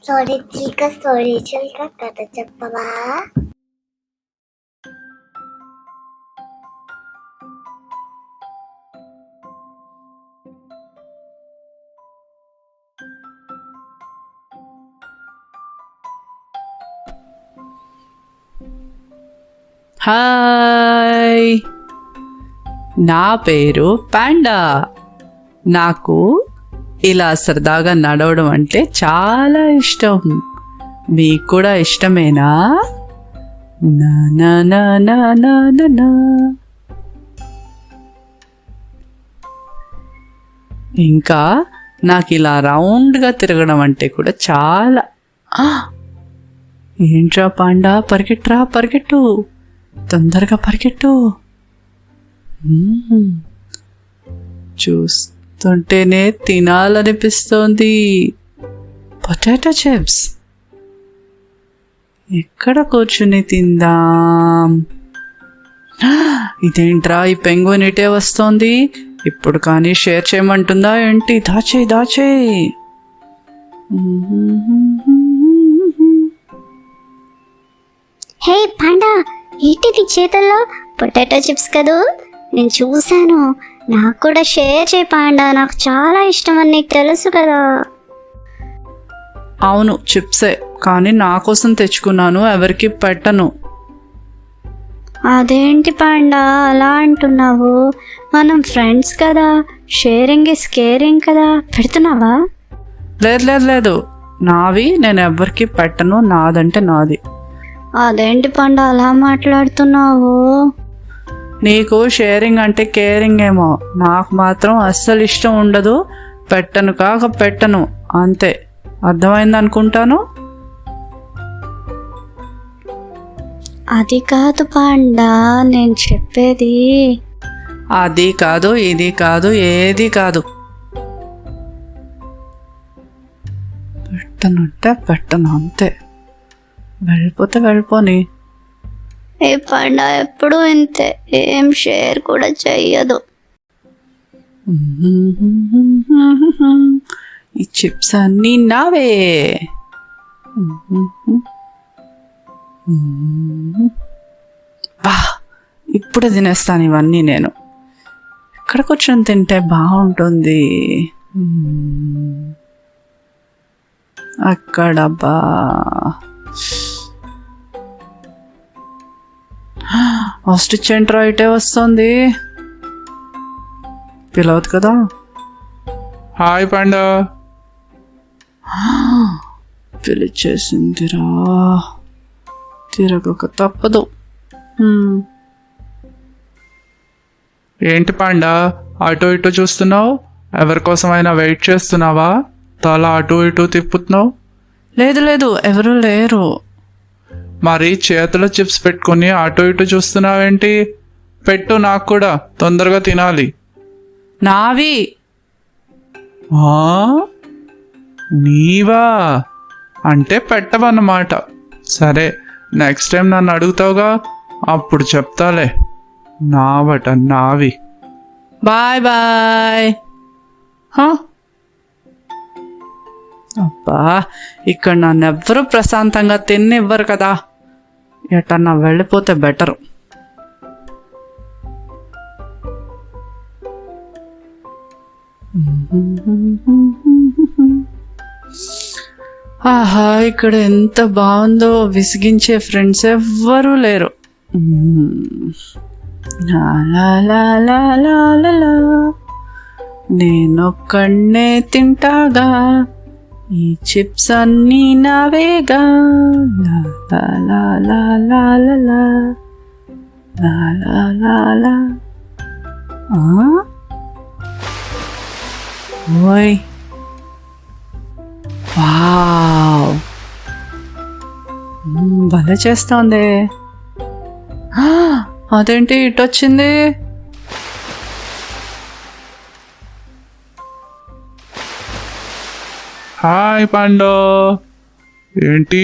Story చిల్క కథ చెప్పవా? Hi, నా పేరు పాండా. నాకు ఇలా సరదాగా నడవడం అంటే చాలా ఇష్టం. మీకు కూడా ఇష్టమేనా? నా నా నా నా నా నా నా. ఇంకా నాకు ఇలా రౌండ్గా తిరగడం అంటే కూడా చాలా. ఏంట్రా పాండా, పరిగెట్రా, పరిగెట్టు, తొందరగా పరిగెట్టు. చూస్తుంటేనే తినాలనిపిస్తోంది. Potato chips. ఎక్కడ కూర్చుని తిందాం? ఇదేంట్రా, ఈ పెంగ్విన్ ఇటే వస్తోంది. ఇప్పుడు కానీ షేర్ చేయమంటుందా ఏంటి? దాచేయి దాచేయి. హే పాండా, ఏంటిది చేతుల్లో? పొటాటో చిప్స్ కదూ, నేను చూశాను. నాకు కూడా షేర్ చేయి పాండా, నాకు చాలా ఇష్టం అని నీకు తెలుసు కదా. అవును, చిప్సే, కానీ నా కోసం తెచ్చుకున్నాను, ఎవరికి పెట్టను. అదేంటి పాండా అలా అంటున్నావు? మనం ఫ్రెండ్స్ కదా, షేరింగ్ ఇస్ కేరింగ్ కదా. పెడుతున్నావా? లేదు లేదు లేదు, నావి నేను ఎవరికి పెట్టను, నాదంటే నాది. అదేంటి పాండా అలా మాట్లాడుతున్నావు? నీకు షేరింగ్ అంటే కేరింగ్ ఏమో, నాకు మాత్రం అస్సలు ఇష్టం ఉండదు. పెట్టను కాక పెట్టను, అంతే. అర్థమైంది అనుకుంటాను. అది కాదు పాండా నేను చెప్పేది. అది కాదు, ఇది కాదు, ఏది కాదు. పెట్టనంటే పెట్టను, అంతే. వెళ్ళిపోతే వెళ్ళిపోని. ఏ పాండా ఎప్పుడు ఇంతే, ఏం షేర్ కూడా చెయ్యదు. ఈ చిప్స్ అన్నీ నావే. బా, ఇప్పుడు తినేస్తాను ఇవన్నీ నేను. ఎక్కడ కూర్చొని తింటే బాగుంటుంది? అక్కడ. బా, ఆస్ట్రిచ్ ఎంట్రా ఇటే వస్తుంది. పిలవదు కదా. Hi panda. పిలిచేసిందిరా, తిరగక తప్పదు. ఏంటి పాండా అటు ఇటు చూస్తున్నావు? ఎవరి కోసమైనా వెయిట్ చేస్తున్నావా? తల అటు ఇటు తిప్పుతున్నావు. లేదు లేదు, ఎవరు లేరు. మరి చేతిలో చిప్స్ పెట్టుకుని అటు ఇటు చూస్తున్నావేంటి? పెట్టు, నాకు కూడా తొందరగా తినాలి. నావి. నీవా? అంటే పెట్టవన్నమాట. సరే, నెక్స్ట్ టైం నన్ను అడుగుతావుగా, అప్పుడు చెప్తాలే. నావట, నావి. Bye bye. అబ్బా, ఇక్కడ నన్ను ఎవ్వరూ ప్రశాంతంగా తిన్నివ్వరు కదా. ఎటన్నా వెళ్ళిపోతే బెటరు. ఆహా, ఇక్కడ ఎంత బాగుందో. విసిగించే ఫ్రెండ్స్ ఎవ్వరూ లేరు. నేనొక్కడే తింటాగా, ఈ చిప్స్ అన్నీ నావేగా. ఓయ్, వావ్, భలే చేస్తోంది. అదేంటి ఇటొచ్చింది? హాయ్ పాండా, ఏంటి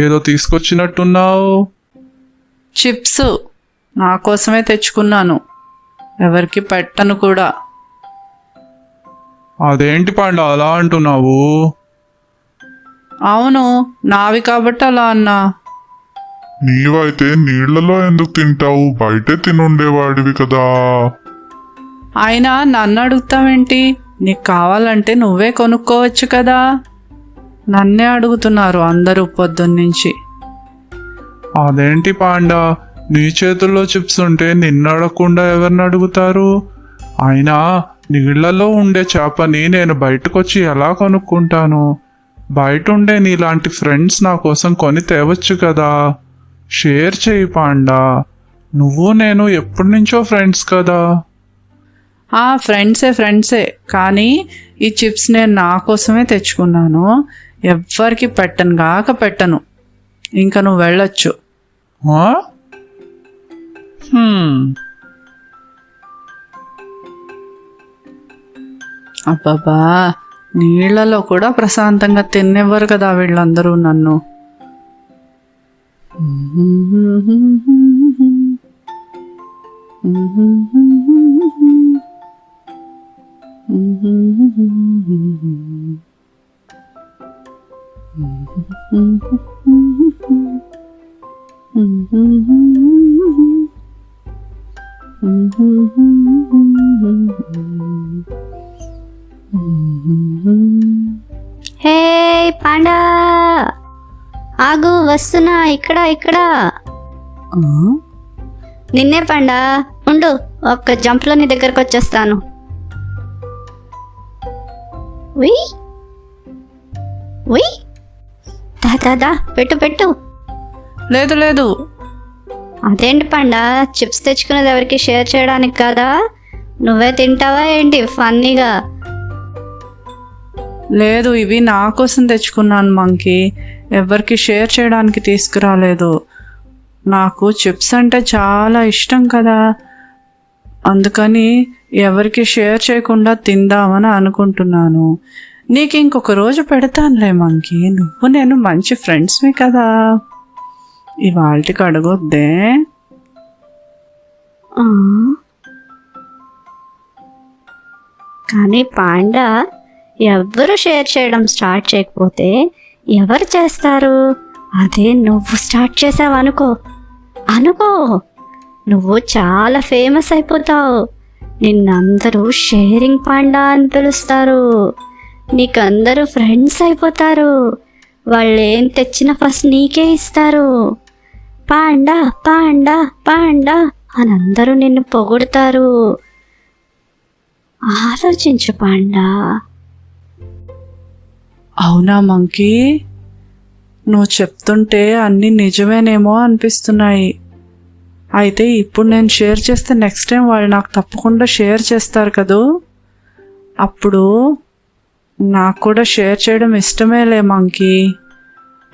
ఏదో తీసుకొచ్చినట్టున్నావు? చిప్స్ నా కోసమే తెచ్చుకున్నాను, ఎవరికి పెట్టను కూడా. అదేంటి పాండా అలా అంటున్నావు? అవును, నావి కాబట్టి అలా అన్నా. నీవైతే నీళ్లలో ఎందుకు తింటావు? బయటే తినుండేవాడివి కదా. అయినా నన్ను అడుగుతావేంటి? నీకు కావాలంటే నువ్వే కొనుక్కోవచ్చు కదా. నన్నే అడుగుతున్నారు అందరూ పొద్దున్నుంచి. అదేంటి పాండా, నీ చేతుల్లో చిప్స్ ఉంటే నిన్ను అడగకుండా ఎవరిని అడుగుతారు? అయినా నీళ్లలో ఉండే చేపని నేను బయటకొచ్చి ఎలా కొనుక్కుంటాను? బయట ఉండే నీలాంటి ఫ్రెండ్స్ నా కోసం కొని తేవచ్చు కదా. షేర్ చేయి పాండా, నువ్వు నేను ఎప్పటి నుంచో ఫ్రెండ్స్ కదా. ఫ్రెండ్సే కానీ ఈ చిప్స్ నేను నా కోసమే తెచ్చుకున్నాను. ఎవ్వరికి పెట్టను. ఇంకా నువ్వు వెళ్ళొచ్చు. ఆ? అబ్బబ్బా, నీళ్లలో కూడా ప్రశాంతంగా తినేవ్వరు కదా వీళ్ళందరూ నన్ను. హే పాండా, ఆగు, వస్తున్నా. ఇక్కడ నిన్నే పాండా, ఉండు, ఒక్క జంప్లో నీ దగ్గరకు వచ్చేస్తాను. ఉయ్ ఉయ్, దా పెట్టు. లేదు. అదేంటి పాండా, చిప్స్ తెచ్చుకునేది ఎవరికి షేర్ చేయడానికి కాదా? నువ్వే తింటావా ఏంటి ఫన్నీగా? లేదు, ఇవి నా కోసం తెచ్చుకున్నాను మంకీ. ఎవరికి షేర్ చేయడానికి తీసుకురాలేదు. నాకు చిప్స్ అంటే చాలా ఇష్టం కదా, అందుకని ఎవరికి షేర్ చేయకుండా తిందామని అనుకుంటున్నాను. నీకు ఇంకొక రోజు పెడతానులే మంకీ, నువ్వు నేను మంచి ఫ్రెండ్స్వి కదా. ఇవాళకి అడగొద్దే. కానీ పాండా, ఎవ్వరు షేర్ చేయడం స్టార్ట్ చేయకపోతే ఎవరు చేస్తారు? అదే నువ్వు స్టార్ట్ చేసావు అనుకో, నువ్వు చాలా ఫేమస్ అయిపోతావు. నిన్నందరూ షేరింగ్ పాండా అని పిలుస్తారు. నీకందరూ ఫ్రెండ్స్ అయిపోతారు. వాళ్ళు ఏం తెచ్చినా ఫస్ట్ నీకే ఇస్తారు. పాండా పాండా పాండా అని అందరూ నిన్ను పొగుడుతారు. ఆలోచించు పాండా. అవునా మంకీ, నువ్వు చెప్తుంటే అన్నీ నిజమేనేమో అనిపిస్తున్నాయి. అయితే ఇప్పుడు నేను షేర్ చేస్తే నెక్స్ట్ టైం వాళ్ళు నాకు తప్పకుండా షేర్ చేస్తారు కదూ. అప్పుడు నాకు కూడా షేర్ చేయడం ఇష్టమేలే మంకీ.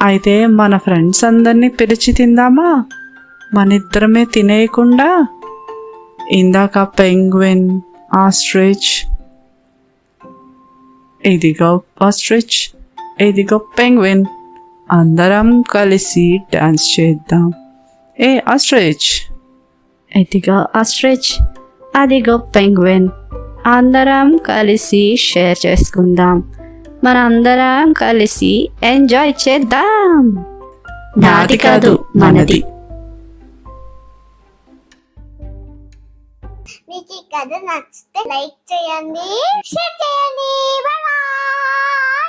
అయితే మన ఫ్రెండ్స్ అందరినీ పిలిచి తిందామా? మన ఇద్దరమే తినేయకుండా. ఇందాక పెంగ్విన్, ఆస్ట్రిచ్, ఇదిగో ఆస్ట్రిచ్, ఇదిగో పెంగ్విన్, అందరం కలిసి డాన్స్ చేద్దాం. ఏ ఆస్ట్రిచ్, ఇదిగో ఆస్ట్రిచ్, అదిగో పెంగ్విన్, అందరం కలిసి షేర్ చేసుకుందాం. మనందరం కలిసి ఎంజాయ్ చేద్దాం. నాది కాదు, మనది. మీకు ఈ కథ నచ్చితే లైక్ చేయండి, షేర్ చేయండి. Bye bye.